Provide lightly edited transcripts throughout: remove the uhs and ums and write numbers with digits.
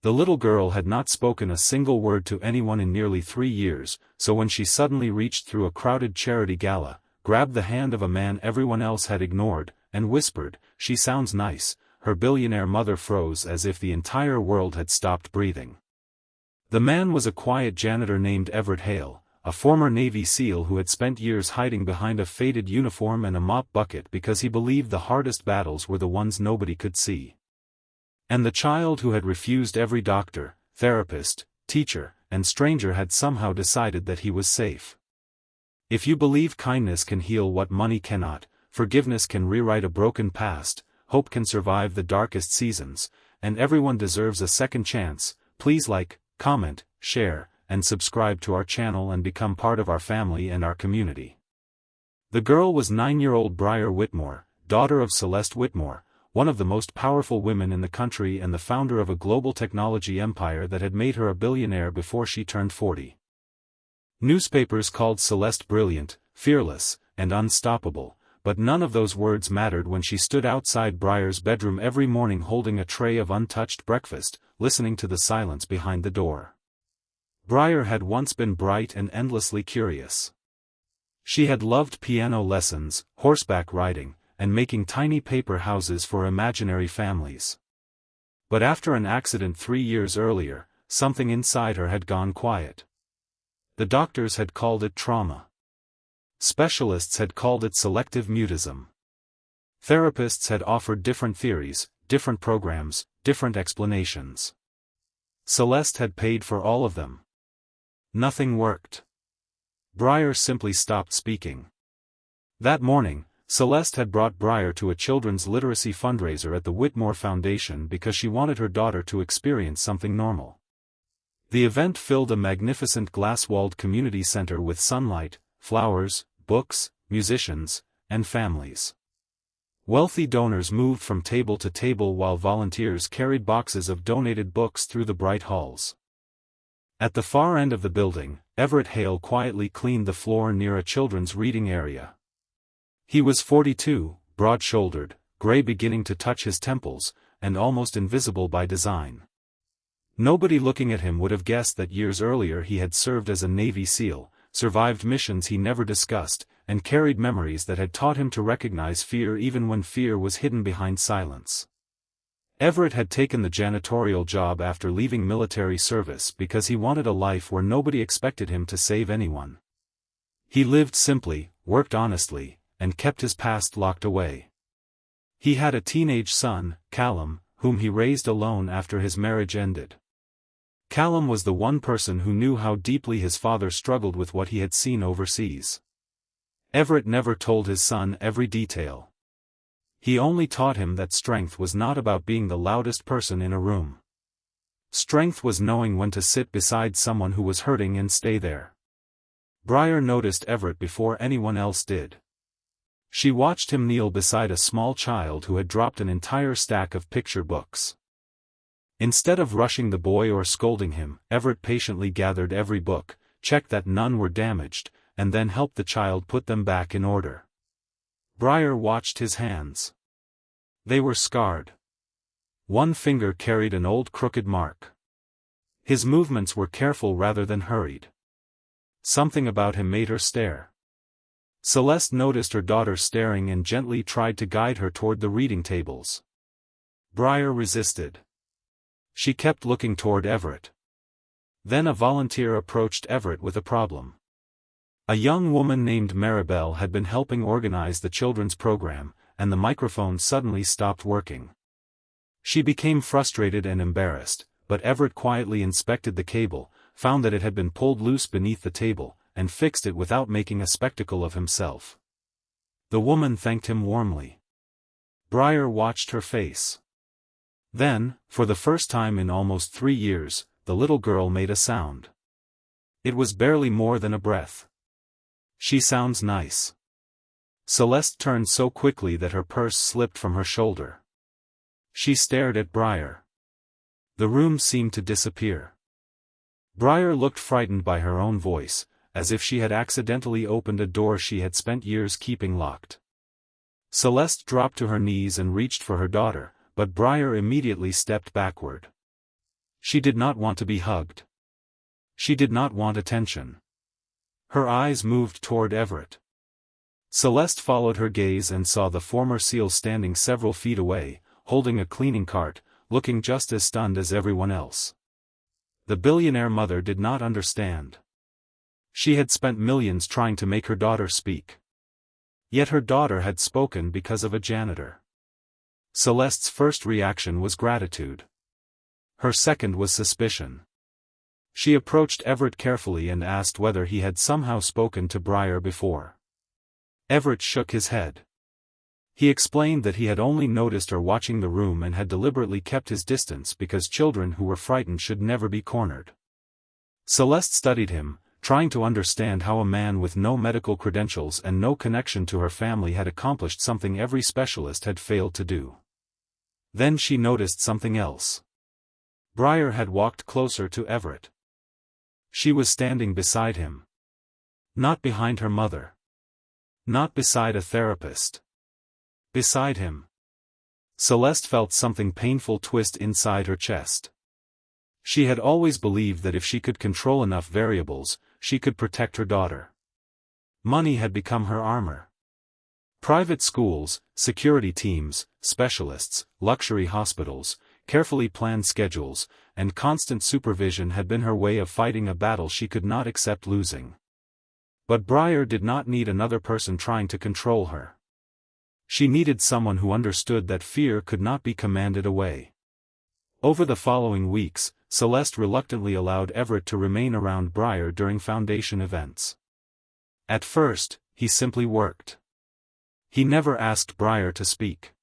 The little girl had not spoken a single word to anyone in nearly 3 years, so when she suddenly reached through a crowded charity gala, grabbed the hand of a man everyone else had ignored, and whispered, "She sounds nice," her billionaire mother froze as if the entire world had stopped breathing. The man was a quiet janitor named Everett Hale, a former Navy SEAL who had spent years hiding behind a faded uniform and a mop bucket because he believed the hardest battles were the ones nobody could see. And the child who had refused every doctor, therapist, teacher, and stranger had somehow decided that he was safe. If you believe kindness can heal what money cannot, forgiveness can rewrite a broken past, hope can survive the darkest seasons, and everyone deserves a second chance, please like, comment, share, and subscribe to our channel and become part of our family and our community. The girl was 9-year-old Briar Whitmore, daughter of Celeste Whitmore, one of the most powerful women in the country and the founder of a global technology empire that had made her a billionaire before she turned 40. Newspapers called Celeste brilliant, fearless, and unstoppable, but none of those words mattered when she stood outside Briar's bedroom every morning holding a tray of untouched breakfast, listening to the silence behind the door. Briar had once been bright and endlessly curious. She had loved piano lessons, horseback riding, and making tiny paper houses for imaginary families. But after an accident 3 years earlier, something inside her had gone quiet. The doctors had called it trauma. Specialists had called it selective mutism. Therapists had offered different theories, different programs, different explanations. Celeste had paid for all of them. Nothing worked. Briar simply stopped speaking. That morning, Celeste had brought Briar to a children's literacy fundraiser at the Whitmore Foundation because she wanted her daughter to experience something normal. The event filled a magnificent glass-walled community center with sunlight, flowers, books, musicians, and families. Wealthy donors moved from table to table while volunteers carried boxes of donated books through the bright halls. At the far end of the building, Everett Hale quietly cleaned the floor near a children's reading area. He was 42, broad-shouldered, gray beginning to touch his temples, and almost invisible by design. Nobody looking at him would have guessed that years earlier he had served as a Navy SEAL, survived missions he never discussed, and carried memories that had taught him to recognize fear even when fear was hidden behind silence. Everett had taken the janitorial job after leaving military service because he wanted a life where nobody expected him to save anyone. He lived simply, worked honestly, and kept his past locked away. He had a teenage son, Callum, whom he raised alone after his marriage ended. Callum was the one person who knew how deeply his father struggled with what he had seen overseas. Everett never told his son every detail. He only taught him that strength was not about being the loudest person in a room. Strength was knowing when to sit beside someone who was hurting and stay there. Briar noticed Everett before anyone else did. She watched him kneel beside a small child who had dropped an entire stack of picture books. Instead of rushing the boy or scolding him, Everett patiently gathered every book, checked that none were damaged, and then helped the child put them back in order. Briar watched his hands. They were scarred. One finger carried an old crooked mark. His movements were careful rather than hurried. Something about him made her stare. Celeste noticed her daughter staring and gently tried to guide her toward the reading tables. Briar resisted. She kept looking toward Everett. Then a volunteer approached Everett with a problem. A young woman named Maribel had been helping organize the children's program, and the microphone suddenly stopped working. She became frustrated and embarrassed, but Everett quietly inspected the cable, found that it had been pulled loose beneath the table, and fixed it without making a spectacle of himself. The woman thanked him warmly. Briar watched her face. Then, for the first time in almost 3 years, the little girl made a sound. It was barely more than a breath. "She sounds nice." Celeste turned so quickly that her purse slipped from her shoulder. She stared at Briar. The room seemed to disappear. Briar looked frightened by her own voice, as if she had accidentally opened a door she had spent years keeping locked. Celeste dropped to her knees and reached for her daughter, but Briar immediately stepped backward. She did not want to be hugged. She did not want attention. Her eyes moved toward Everett. Celeste followed her gaze and saw the former SEAL standing several feet away, holding a cleaning cart, looking just as stunned as everyone else. The billionaire mother did not understand. She had spent millions trying to make her daughter speak. Yet her daughter had spoken because of a janitor. Celeste's first reaction was gratitude. Her second was suspicion. She approached Everett carefully and asked whether he had somehow spoken to Briar before. Everett shook his head. He explained that he had only noticed her watching the room and had deliberately kept his distance because children who were frightened should never be cornered. Celeste studied him, trying to understand how a man with no medical credentials and no connection to her family had accomplished something every specialist had failed to do. Then she noticed something else. Briar had walked closer to Everett. She was standing beside him. Not behind her mother. Not beside a therapist. Beside him. Celeste felt something painful twist inside her chest. She had always believed that if she could control enough variables, she could protect her daughter. Money had become her armor. Private schools, security teams, specialists, luxury hospitals, carefully planned schedules, and constant supervision had been her way of fighting a battle she could not accept losing. But Briar did not need another person trying to control her. She needed someone who understood that fear could not be commanded away. Over the following weeks, Celeste reluctantly allowed Everett to remain around Briar during Foundation events. At first, he simply worked. He never asked Briar to speak.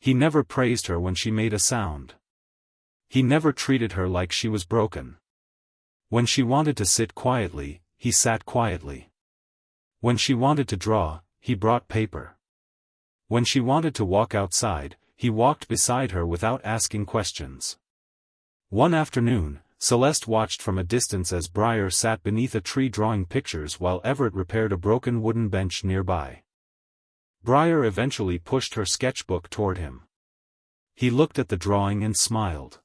He never praised her when she made a sound. He never treated her like she was broken. When she wanted to sit quietly, he sat quietly. When she wanted to draw, he brought paper. When she wanted to walk outside, he walked beside her without asking questions. One afternoon, Celeste watched from a distance as Briar sat beneath a tree drawing pictures while Everett repaired a broken wooden bench nearby. Briar eventually pushed her sketchbook toward him. He looked at the drawing and smiled.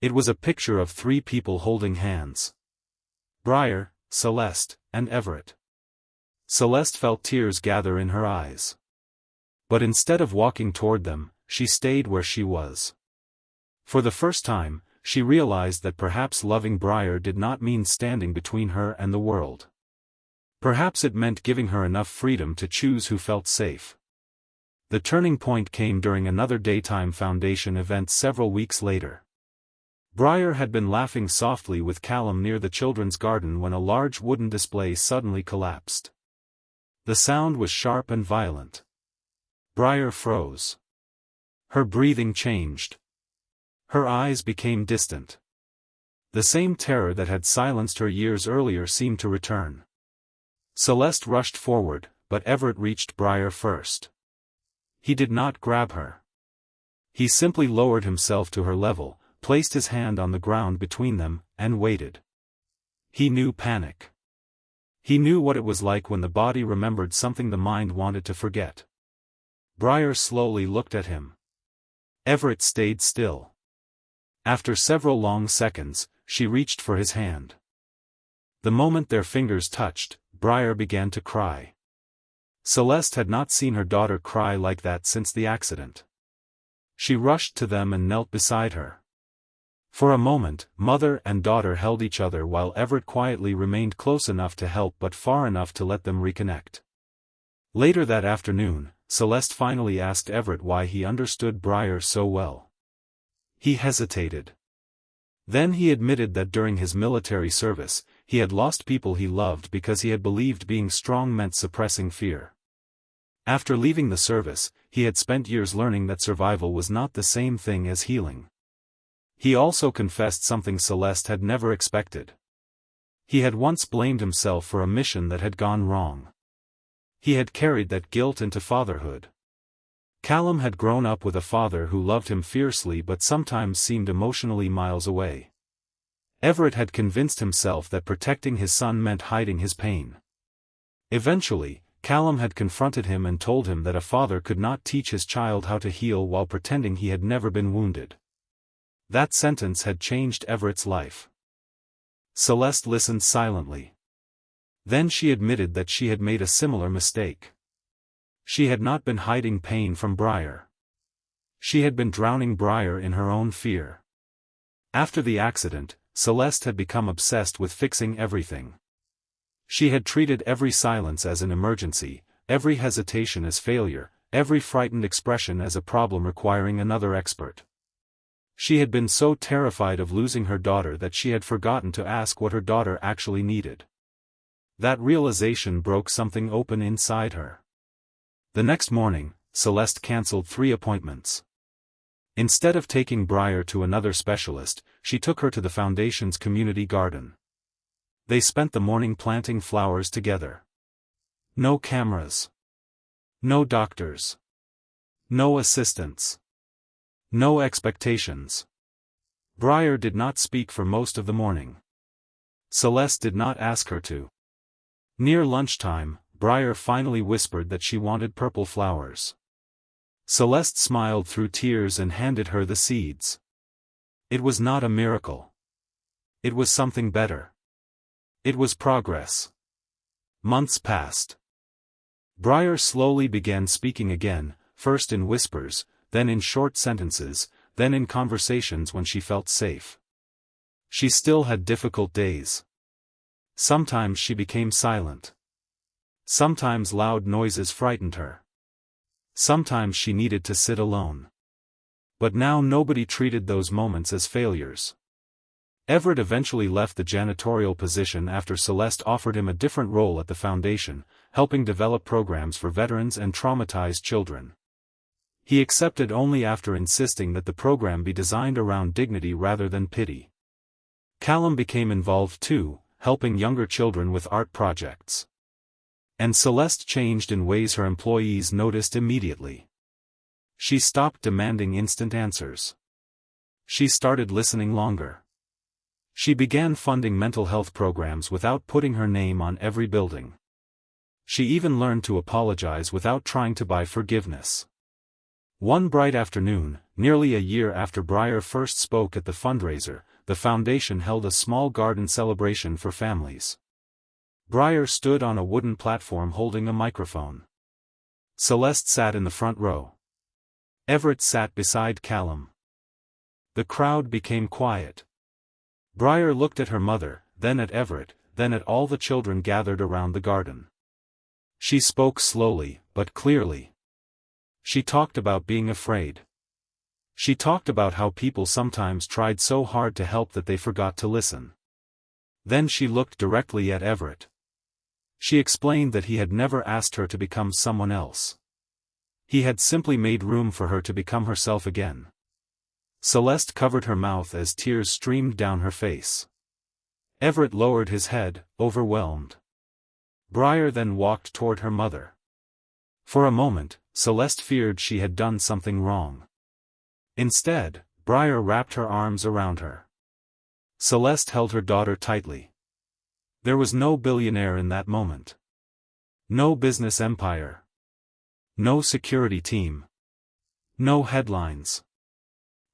It was a picture of three people holding hands. Briar, Celeste, and Everett. Celeste felt tears gather in her eyes. But instead of walking toward them, she stayed where she was. For the first time, she realized that perhaps loving Briar did not mean standing between her and the world. Perhaps it meant giving her enough freedom to choose who felt safe. The turning point came during another daytime Foundation event several weeks later. Briar had been laughing softly with Callum near the children's garden when a large wooden display suddenly collapsed. The sound was sharp and violent. Briar froze. Her breathing changed. Her eyes became distant. The same terror that had silenced her years earlier seemed to return. Celeste rushed forward, but Everett reached Briar first. He did not grab her. He simply lowered himself to her level, placed his hand on the ground between them, and waited. He knew panic. He knew what it was like when the body remembered something the mind wanted to forget. Briar slowly looked at him. Everett stayed still. After several long seconds, she reached for his hand. The moment their fingers touched, Briar began to cry. Celeste had not seen her daughter cry like that since the accident. She rushed to them and knelt beside her. For a moment, mother and daughter held each other while Everett quietly remained close enough to help but far enough to let them reconnect. Later that afternoon, Celeste finally asked Everett why he understood Briar so well. He hesitated. Then he admitted that during his military service, he had lost people he loved because he had believed being strong meant suppressing fear. After leaving the service, he had spent years learning that survival was not the same thing as healing. He also confessed something Celeste had never expected. He had once blamed himself for a mission that had gone wrong. He had carried that guilt into fatherhood. Callum had grown up with a father who loved him fiercely but sometimes seemed emotionally miles away. Everett had convinced himself that protecting his son meant hiding his pain. Eventually, Callum had confronted him and told him that a father could not teach his child how to heal while pretending he had never been wounded. That sentence had changed Everett's life. Celeste listened silently. Then she admitted that she had made a similar mistake. She had not been hiding pain from Briar. She had been drowning Briar in her own fear. After the accident, Celeste had become obsessed with fixing everything. She had treated every silence as an emergency, every hesitation as failure, every frightened expression as a problem requiring another expert. She had been so terrified of losing her daughter that she had forgotten to ask what her daughter actually needed. That realization broke something open inside her. The next morning, Celeste canceled 3 appointments. Instead of taking Briar to another specialist, she took her to the foundation's community garden. They spent the morning planting flowers together. No cameras. No doctors. No assistants. No expectations. Briar did not speak for most of the morning. Celeste did not ask her to. Near lunchtime, Briar finally whispered that she wanted purple flowers. Celeste smiled through tears and handed her the seeds. It was not a miracle. It was something better. It was progress. Months passed. Briar slowly began speaking again, first in whispers, then in short sentences, then in conversations when she felt safe. She still had difficult days. Sometimes she became silent. Sometimes loud noises frightened her. Sometimes she needed to sit alone. But now nobody treated those moments as failures. Everett eventually left the janitorial position after Celeste offered him a different role at the foundation, helping develop programs for veterans and traumatized children. He accepted only after insisting that the program be designed around dignity rather than pity. Callum became involved too, helping younger children with art projects. And Celeste changed in ways her employees noticed immediately. She stopped demanding instant answers. She started listening longer. She began funding mental health programs without putting her name on every building. She even learned to apologize without trying to buy forgiveness. One bright afternoon, nearly a year after Briar first spoke at the fundraiser, the foundation held a small garden celebration for families. Briar stood on a wooden platform holding a microphone. Celeste sat in the front row. Everett sat beside Callum. The crowd became quiet. Briar looked at her mother, then at Everett, then at all the children gathered around the garden. She spoke slowly, but clearly. She talked about being afraid. She talked about how people sometimes tried so hard to help that they forgot to listen. Then she looked directly at Everett. She explained that he had never asked her to become someone else. He had simply made room for her to become herself again. Celeste covered her mouth as tears streamed down her face. Everett lowered his head, overwhelmed. Briar then walked toward her mother. For a moment, Celeste feared she had done something wrong. Instead, Briar wrapped her arms around her. Celeste held her daughter tightly. There was no billionaire in that moment. No business empire. No security team. No headlines.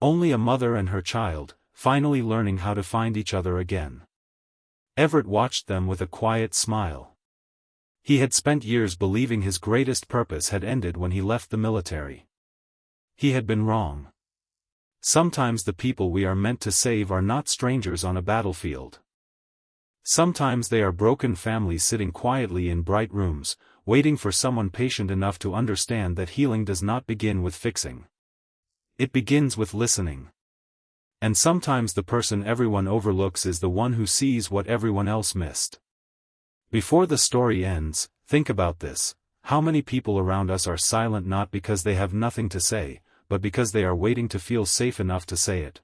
Only a mother and her child, finally learning how to find each other again. Everett watched them with a quiet smile. He had spent years believing his greatest purpose had ended when he left the military. He had been wrong. Sometimes the people we are meant to save are not strangers on a battlefield. Sometimes they are broken families sitting quietly in bright rooms, waiting for someone patient enough to understand that healing does not begin with fixing. It begins with listening. And sometimes the person everyone overlooks is the one who sees what everyone else missed. Before the story ends, think about this: how many people around us are silent not because they have nothing to say, but because they are waiting to feel safe enough to say it?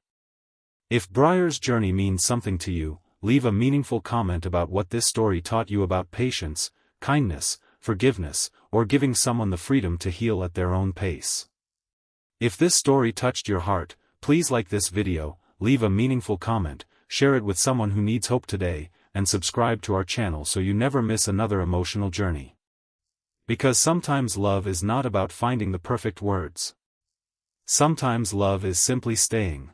If Briar's journey means something to you, leave a meaningful comment about what this story taught you about patience, kindness, forgiveness, or giving someone the freedom to heal at their own pace. If this story touched your heart, please like this video, leave a meaningful comment, share it with someone who needs hope today, and subscribe to our channel so you never miss another emotional journey. Because sometimes love is not about finding the perfect words. Sometimes love is simply staying.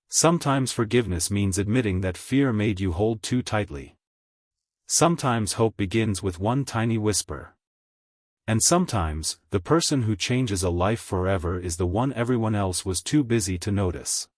Sometimes forgiveness means admitting that fear made you hold too tightly. Sometimes hope begins with one tiny whisper. And sometimes, the person who changes a life forever is the one everyone else was too busy to notice.